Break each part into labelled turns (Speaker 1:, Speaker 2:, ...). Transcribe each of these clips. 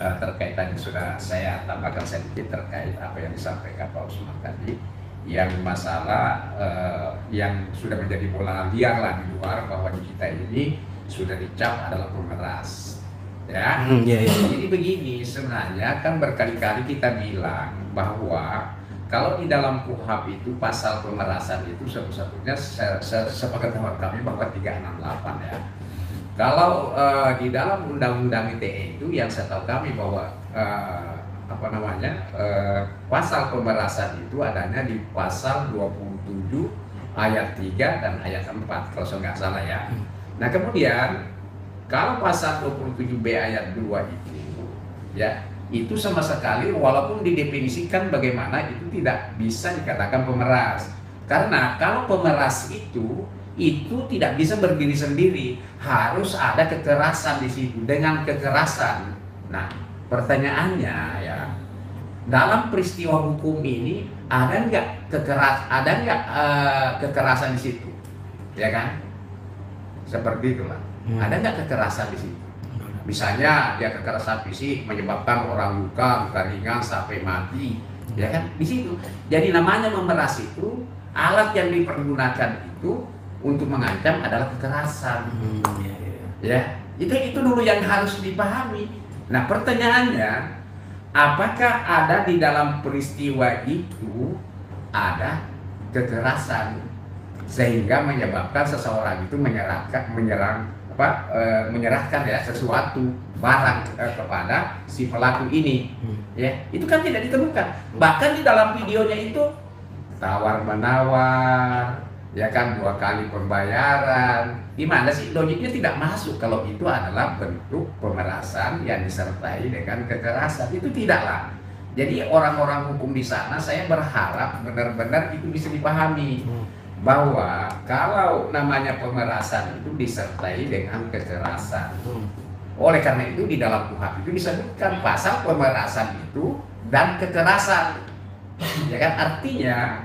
Speaker 1: terkait tadi sudah saya tambahkan sedikit terkait apa yang disampaikan Pak Usman tadi, yang masalah yang sudah menjadi bola liar lah di luar, bahwa di kita ini sudah dicap adalah pemeras. Ya, jadi begini, sebenarnya kan berkali-kali kita bilang bahwa kalau di dalam KUHP itu pasal pemerasan itu satu-satunya sepengetahuan kami bahwa 368 ya. Kalau di dalam undang-undang ITE itu yang saya tahu kami bahwa pasal pemerasan itu adanya di pasal 27 ayat 3 dan ayat 4 kalau saya nggak salah ya. Nah kemudian kalau pasal 27B ayat 2 itu ya, itu sama sekali walaupun didefinisikan bagaimana itu tidak bisa dikatakan pemeras. Karena kalau pemeras itu tidak bisa berdiri sendiri, harus ada kekerasan di situ dengan kekerasan. Nah, pertanyaannya ya, dalam peristiwa hukum ini ada nggak kekerasan di situ, ya kan? Seperti itulah. Ada nggak kekerasan di situ? Misalnya dia kekerasan fisik menyebabkan orang luka ringan sampai mati, ya kan? Di situ. Jadi namanya memeras itu, alat yang dipergunakan itu untuk mengancam adalah kekerasan. Ya, itu dulu yang harus dipahami. Nah pertanyaannya, apakah ada di dalam peristiwa itu ada kekerasan sehingga menyebabkan seseorang itu menyerahkan ya sesuatu barang kepada si pelaku ini, ya itu kan tidak ditemukan. Bahkan di dalam videonya itu tawar menawar, ya kan, 2 kali pembayaran. Di mana sih logiknya tidak masuk kalau itu adalah bentuk pemerasan yang disertai dengan kekerasan? Itu tidaklah. Jadi orang-orang hukum di sana, saya berharap benar-benar itu bisa dipahami bahwa kalau namanya pemerasan itu disertai dengan kekerasan. Oleh karena itu di dalam KUHP itu disebutkan pasal pemerasan itu dan kekerasan. Ya kan, artinya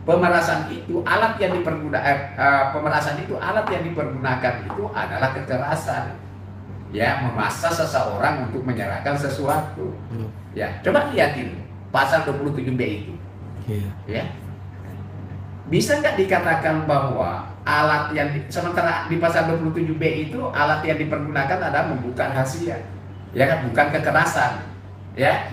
Speaker 1: pemerasan itu alat yang dipergunakan itu adalah kekerasan. Ya, memaksa seseorang untuk menyerahkan sesuatu. Ya, coba lihatin pasal 27B itu. Ya. Bisa nggak dikatakan bahwa alat yang sementara di pasal 27B itu alat yang dipergunakan adalah membuka rahasia, ya kan, bukan kekerasan, ya.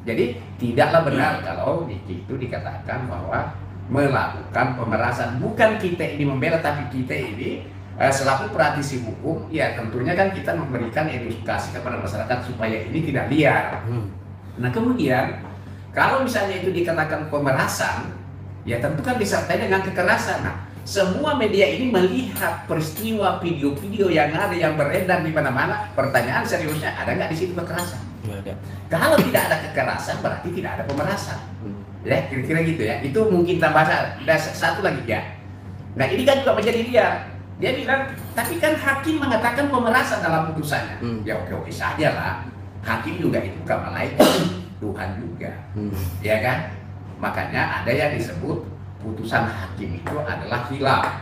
Speaker 1: Jadi tidaklah benar kalau itu dikatakan bahwa melakukan pemerasan. Bukan kita ini membela, tapi kita ini selaku praktisi hukum, ya tentunya kan kita memberikan edukasi kepada masyarakat supaya ini tidak liar. Nah kemudian kalau misalnya itu dikatakan pemerasan, ya tentu kan disertai dengan kekerasan. Nah, semua media ini melihat peristiwa video-video yang ada yang beredar di mana-mana. Pertanyaan seriusnya, ada nggak di situ kekerasan? Kalau tidak ada kekerasan, berarti tidak ada pemerasan. Ya, kira-kira gitu ya. Itu mungkin tambahan. Dan satu lagi ya. Nah, ini kan juga menjadi liar. Dia bilang, tapi kan hakim mengatakan pemerasan dalam putusannya. Ya oke-oke saja lah. Hakim juga itu bukan malaikat, Tuhan juga. Ya kan? Makanya ada yang disebut putusan hakim itu adalah khilaf.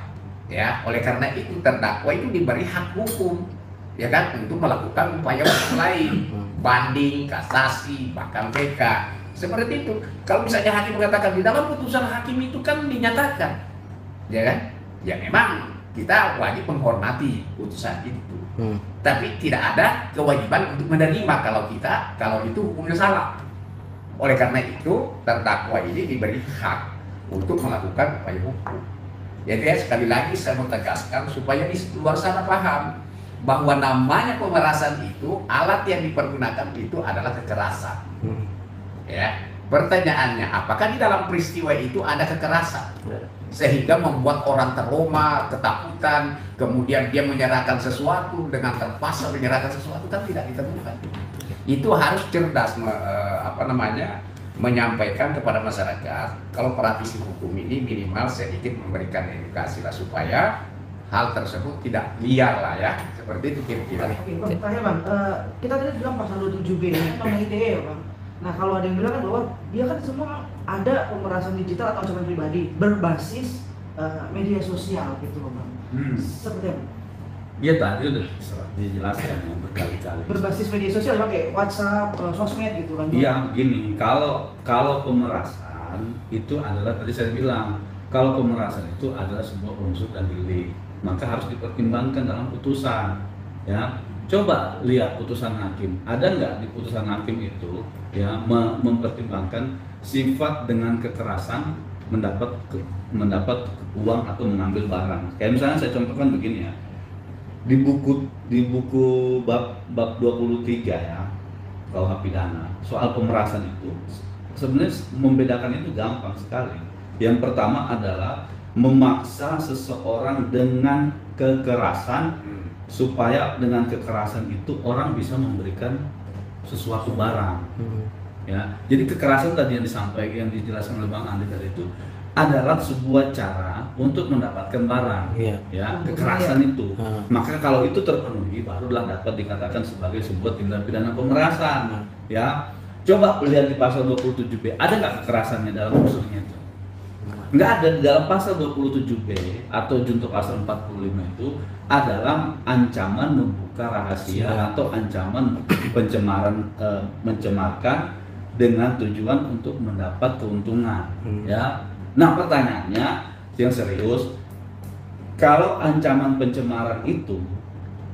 Speaker 1: Ya, oleh karena itu terdakwa itu diberi hak hukum, ya kan, untuk melakukan upaya hukum lain, banding, kasasi, bahkan PK. Seperti itu. Kalau misalnya hakim mengatakan di dalam putusan hakim itu kan dinyatakan, ya kan, ya memang kita wajib menghormati putusan itu. Tapi tidak ada kewajiban untuk menerima kalau itu hukumnya salah. Oleh karena itu terdakwa ini diberi hak untuk melakukan upaya hukum. Jadi ya, sekali lagi saya mau tegaskan supaya di luar sana paham bahwa namanya pemerasan itu alat yang dipergunakan itu adalah kekerasan. Ya, pertanyaannya apakah di dalam peristiwa itu ada kekerasan sehingga membuat orang trauma, ketakutan, kemudian dia menyerahkan sesuatu dengan terpaksa menyerahkan sesuatu, kan tidak ditemukan. Itu harus cerdas menyampaikan kepada masyarakat. Kalau praktisi hukum ini minimal sedikit memberikan edukasi lah supaya hal tersebut tidak liar lah ya, seperti itu kira-kira.
Speaker 2: Oke, Bang, terakhir Bang, kita tadi bilang pasal 27B ini kan ITE ya Bang. Nah kalau ada yang bilang kan bahwa dia kan semua ada pemerasan digital atau ancaman pribadi berbasis media sosial gitu Bang. Seperti apa?
Speaker 3: Iya tadi udah dijelaskan ya, berkali-kali.
Speaker 2: Berbasis media sosial pakai WhatsApp, sosmed gitu kan?
Speaker 3: Iya, gini, kalau pemerasan itu adalah tadi saya bilang, kalau pemerasan itu adalah sebuah unsur dan delik, maka harus dipertimbangkan dalam putusan. Ya, coba lihat putusan hakim, ada nggak di putusan hakim itu ya mempertimbangkan sifat dengan kekerasan mendapat uang atau mengambil barang. Kayak misalnya saya contohkan begini ya. Di buku bab 23 ya KUH pidana soal pemerasan itu sebenarnya membedakan itu gampang sekali. Yang pertama adalah memaksa seseorang dengan kekerasan supaya dengan kekerasan itu orang bisa memberikan sesuatu barang. Ya, jadi kekerasan tadi yang disampaikan, yang dijelaskan oleh Bang Andi tadi itu adalah sebuah cara untuk mendapatkan barang, ya kekerasan itu. Maka kalau itu terpenuhi, barulah dapat dikatakan sebagai sebuah tindak pidana pemerasan. Ya, coba lihat di pasal 27B, ada nggak kekerasannya dalam unsurnya itu? Nggak ada. Di dalam pasal 27B atau junto pasal 45 itu adalah ancaman membuka rahasia atau ancaman mencemarkan dengan tujuan untuk mendapat keuntungan. Ya. Nah pertanyaannya yang serius, kalau ancaman pencemaran itu,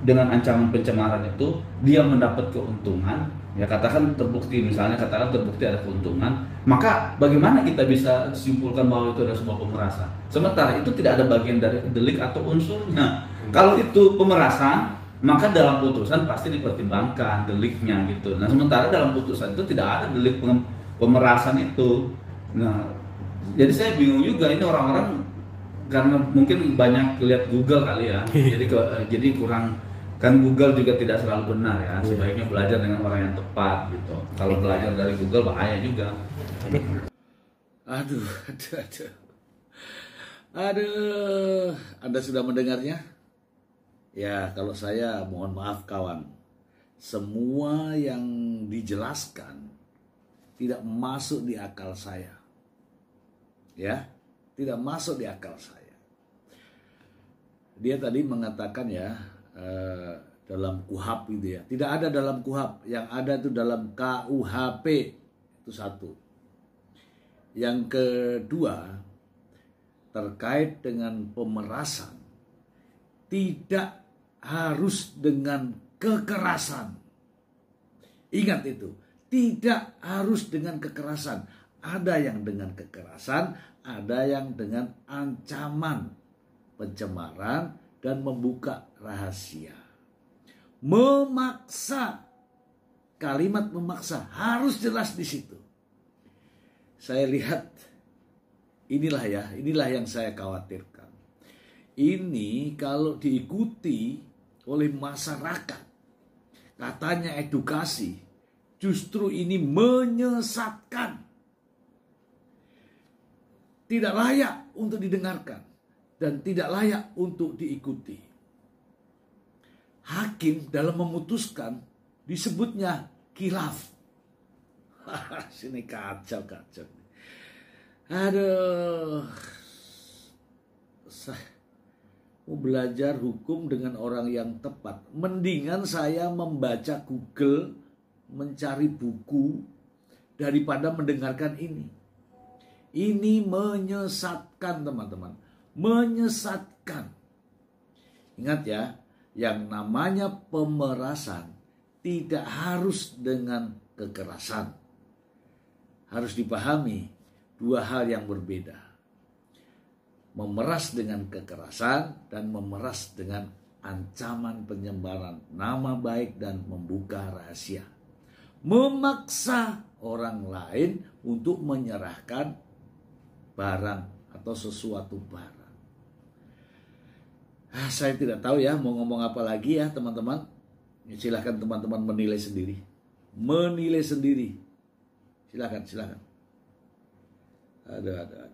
Speaker 3: dengan ancaman pencemaran itu dia mendapat keuntungan, ya katakan terbukti, misalnya katakan terbukti ada keuntungan, maka bagaimana kita bisa simpulkan bahwa itu adalah sebuah pemerasan? Sementara itu tidak ada bagian dari delik atau unsurnya. Kalau itu pemerasan, maka dalam putusan pasti dipertimbangkan deliknya gitu. Nah sementara dalam putusan itu tidak ada delik pemerasan itu. Nah jadi saya bingung juga ini orang-orang, karena mungkin banyak lihat Google kali ya. Jadi kurang, kan Google juga tidak selalu benar ya. Sebaiknya belajar dengan orang yang tepat gitu. Kalau belajar dari Google bahaya juga.
Speaker 4: Aduh. Anda sudah mendengarnya? Ya, kalau saya mohon maaf kawan. Semua yang dijelaskan tidak masuk di akal saya. Ya, tidak masuk di akal saya. Dia tadi mengatakan ya dalam KUHP itu ya, tidak ada dalam KUHP, yang ada itu dalam KUHP, itu satu. Yang kedua, terkait dengan pemerasan, tidak harus dengan kekerasan. Ingat itu, tidak harus dengan kekerasan. Ada yang dengan kekerasan, ada yang dengan ancaman pencemaran dan membuka rahasia. Memaksa, kalimat memaksa harus jelas di situ. Saya lihat inilah yang saya khawatirkan. Ini kalau diikuti oleh masyarakat, katanya edukasi, justru ini menyesatkan. Tidak layak untuk didengarkan dan tidak layak untuk diikuti. Hakim dalam memutuskan disebutnya khilaf. Sini kacau. Aduh. Saya mau belajar hukum dengan orang yang tepat. Mendingan saya membaca Google, mencari buku daripada mendengarkan ini. Ini menyesatkan teman-teman, menyesatkan. Ingat ya, yang namanya pemerasan tidak harus dengan kekerasan. Harus dipahami dua hal yang berbeda. Memeras dengan kekerasan dan memeras dengan ancaman penyebaran nama baik dan membuka rahasia. Memaksa orang lain untuk menyerahkan barang atau sesuatu barang. Saya tidak tahu ya mau ngomong apa lagi ya teman-teman. Silahkan teman-teman menilai sendiri. Menilai sendiri. Silahkan. Ada.